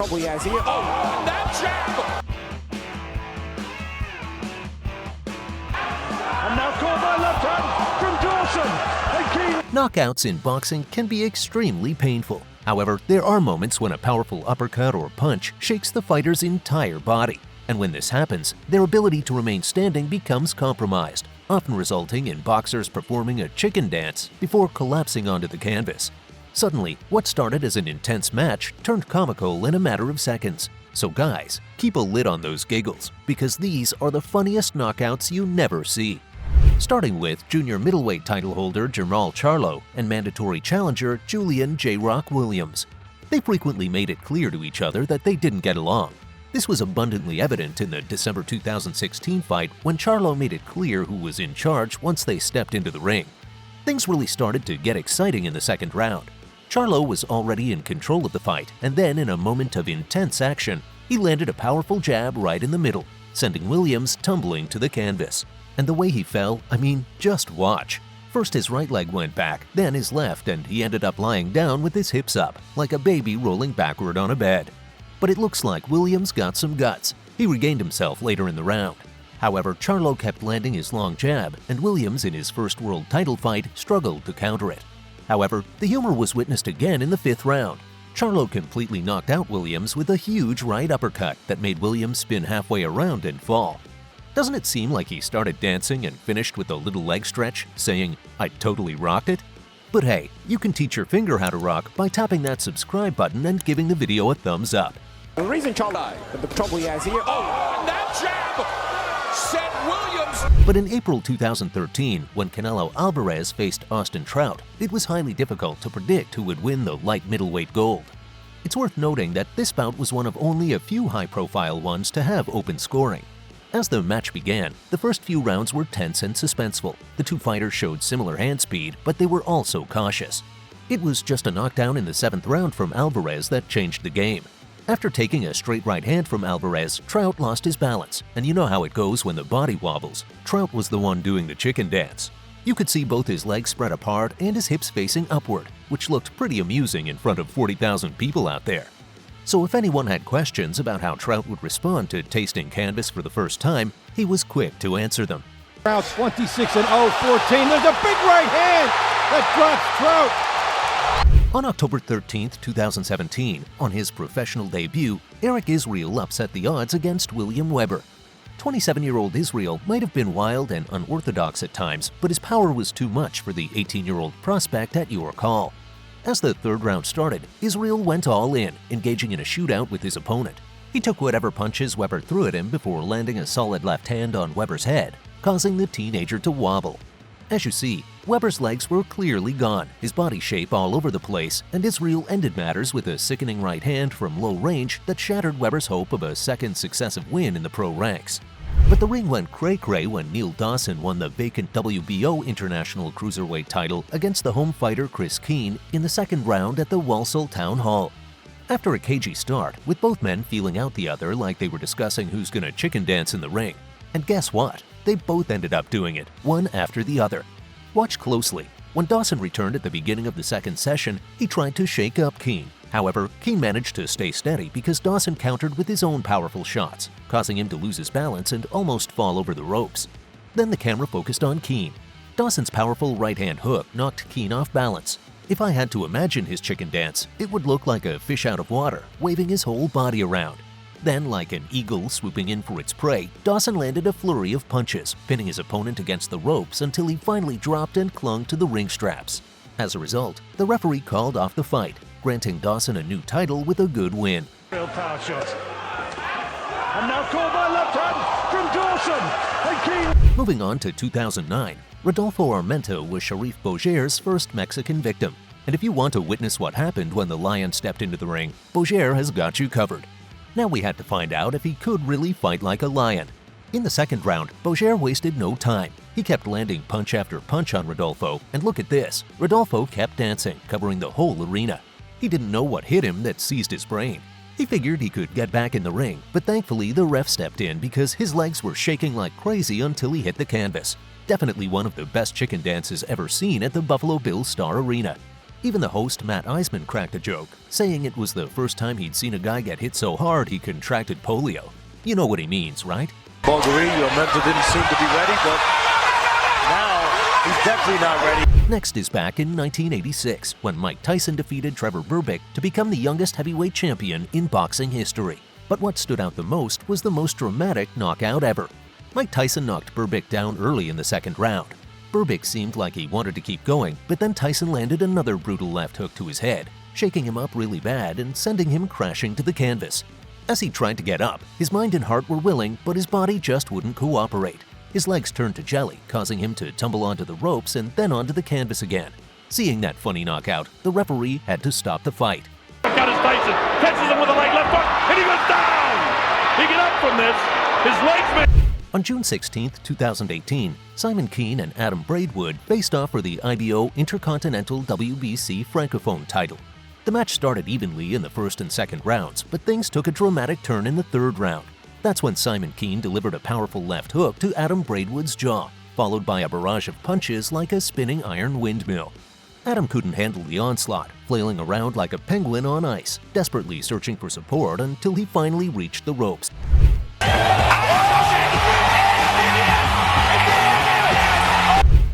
trouble he has here. Oh, and that jab! And now caught by left hand from Dawson. And Keane. Knockouts in boxing can be extremely painful. However, there are moments when a powerful uppercut or punch shakes the fighter's entire body. And when this happens, their ability to remain standing becomes compromised, often resulting in boxers performing a chicken dance before collapsing onto the canvas. Suddenly, what started as an intense match turned comical in a matter of seconds. So guys, keep a lid on those giggles, because these are the funniest knockouts you never see. Starting with junior middleweight title holder Jermall Charlo and mandatory challenger Julian J. Rock Williams. They frequently made it clear to each other that they didn't get along. This was abundantly evident in the December 2016 fight when Charlo made it clear who was in charge once they stepped into the ring. Things really started to get exciting in the second round. Charlo was already in control of the fight, and then in a moment of intense action, he landed a powerful jab right in the middle, sending Williams tumbling to the canvas. And the way he fell, I mean, just watch. First his right leg went back, then his left, and he ended up lying down with his hips up, like a baby rolling backward on a bed. But it looks like Williams got some guts. He regained himself later in the round. However, Charlo kept landing his long jab, and Williams in his first world title fight struggled to counter it. However, the humor was witnessed again in the fifth round. Charlo completely knocked out Williams with a huge right uppercut that made Williams spin halfway around and fall. Doesn't it seem like he started dancing and finished with a little leg stretch, saying, "I totally rocked it"? But hey, you can teach your finger how to rock by tapping that subscribe button and giving the video a thumbs up. The reason Charlo, the trouble he has here. Oh, and that jab sent Williams. But in April 2013, when Canelo Alvarez faced Austin Trout, it was highly difficult to predict who would win the light middleweight gold. It's worth noting that this bout was one of only a few high-profile ones to have open scoring. As the match began, the first few rounds were tense and suspenseful. The two fighters showed similar hand speed, but they were also cautious. It was just a knockdown in the seventh round from Alvarez that changed the game. After taking a straight right hand from Alvarez, Trout lost his balance, and you know how it goes when the body wobbles. Trout was the one doing the chicken dance. You could see both his legs spread apart and his hips facing upward, which looked pretty amusing in front of 40,000 people out there. So if anyone had questions about how Trout would respond to tasting canvas for the first time, he was quick to answer them. Trout 26-0, 14. There's a big right hand that drops Trout. On October 13, 2017, on his professional debut, Eric Israel upset the odds against William Weber. 27-year-old Israel might have been wild and unorthodox at times, but his power was too much for the 18-year-old prospect at your call. As the third round started, Israel went all in, engaging in a shootout with his opponent. He took whatever punches Weber threw at him before landing a solid left hand on Weber's head, causing the teenager to wobble. As you see, Weber's legs were clearly gone, his body shape all over the place, and Israel ended matters with a sickening right hand from low range that shattered Weber's hope of a second successive win in the pro ranks. But the ring went cray-cray when Neil Dawson won the vacant WBO International Cruiserweight title against the home fighter Chris Keane in the second round at the Walsall Town Hall. After a cagey start, with both men feeling out the other like they were discussing who's gonna chicken dance in the ring. And guess what? They both ended up doing it, one after the other. Watch closely. When Dawson returned at the beginning of the second session, he tried to shake up Keane. However, Keane managed to stay steady because Dawson countered with his own powerful shots, causing him to lose his balance and almost fall over the ropes. Then the camera focused on Keane. Dawson's powerful right-hand hook knocked Keane off balance. If I had to imagine his chicken dance, it would look like a fish out of water, waving his whole body around. Then, like an eagle swooping in for its prey, Dawson landed a flurry of punches, pinning his opponent against the ropes until he finally dropped and clung to the ring straps. As a result, the referee called off the fight, granting Dawson a new title with a good win. Real power shot. And now called by left hand from Dawson. And Keane. Moving on to 2009, Rodolfo Armento was Sharif Boger's first Mexican victim. And if you want to witness what happened when the Lion stepped into the ring, Boger has got you covered. Now we had to find out if he could really fight like a lion. In the second round, Boger wasted no time. He kept landing punch after punch on Rodolfo, and look at this, Rodolfo kept dancing, covering the whole arena. He didn't know what hit him that seized his brain. He figured he could get back in the ring, but thankfully the ref stepped in because his legs were shaking like crazy until he hit the canvas. Definitely one of the best chicken dances ever seen at the Buffalo Bills Star Arena. Even the host, Matt Eisman, cracked a joke, saying it was the first time he'd seen a guy get hit so hard he contracted polio. You know what he means, right? Bulgaria mental didn't seem to be ready, but now he's definitely not ready. Next is back in 1986, when Mike Tyson defeated Trevor Berbick to become the youngest heavyweight champion in boxing history. But what stood out the most was the most dramatic knockout ever. Mike Tyson knocked Berbick down early in the second round. Berbick seemed like he wanted to keep going, but then Tyson landed another brutal left hook to his head, shaking him up really bad and sending him crashing to the canvas. As he tried to get up, his mind and heart were willing, but his body just wouldn't cooperate. His legs turned to jelly, causing him to tumble onto the ropes and then onto the canvas again. Seeing that funny knockout, the referee had to stop the fight. Got his Tyson, catches him with a leg left hook, and he goes down! He get up from this, his legs... On June 16, 2018, Simon Keane and Adam Braidwood faced off for the IBO Intercontinental WBC Francophone title. The match started evenly in the first and second rounds, but things took a dramatic turn in the third round. That's when Simon Keane delivered a powerful left hook to Adam Braidwood's jaw, followed by a barrage of punches like a spinning iron windmill. Adam couldn't handle the onslaught, flailing around like a penguin on ice, desperately searching for support until he finally reached the ropes.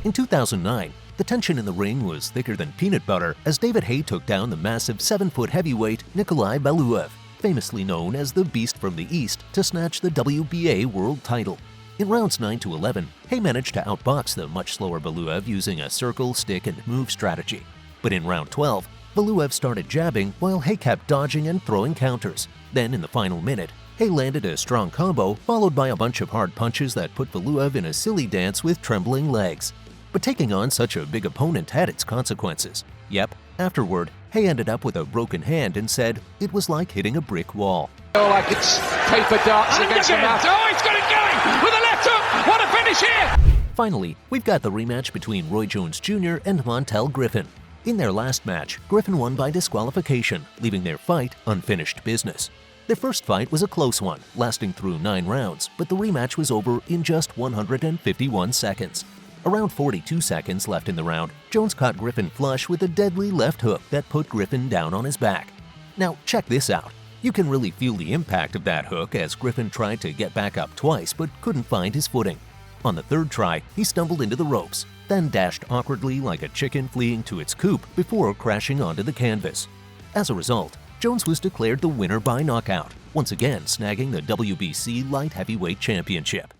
In 2009, the tension in the ring was thicker than peanut butter as David Haye took down the massive 7-foot heavyweight Nikolai Valuev, famously known as the Beast from the East, to snatch the WBA world title. In rounds 9 to 11, Haye managed to outbox the much slower Valuev using a circle, stick, and move strategy. But in round 12, Valuev started jabbing while Haye kept dodging and throwing counters. Then in the final minute, Haye landed a strong combo followed by a bunch of hard punches that put Valuev in a silly dance with trembling legs. But taking on such a big opponent had its consequences. Yep, afterward, Haye ended up with a broken hand and said it was like hitting a brick wall. Like it's paper darts against the mat. Oh, he's got it going with a left hook. What a finish here! Finally, we've got the rematch between Roy Jones Jr. and Montel Griffin. In their last match, Griffin won by disqualification, leaving their fight unfinished business. Their first fight was a close one, lasting through 9 rounds, but the rematch was over in just 151 seconds. Around 42 seconds left in the round, Jones caught Griffin flush with a deadly left hook that put Griffin down on his back. Now, check this out. You can really feel the impact of that hook as Griffin tried to get back up twice but couldn't find his footing. On the third try, he stumbled into the ropes, then dashed awkwardly like a chicken fleeing to its coop before crashing onto the canvas. As a result, Jones was declared the winner by knockout, once again snagging the WBC Light Heavyweight Championship.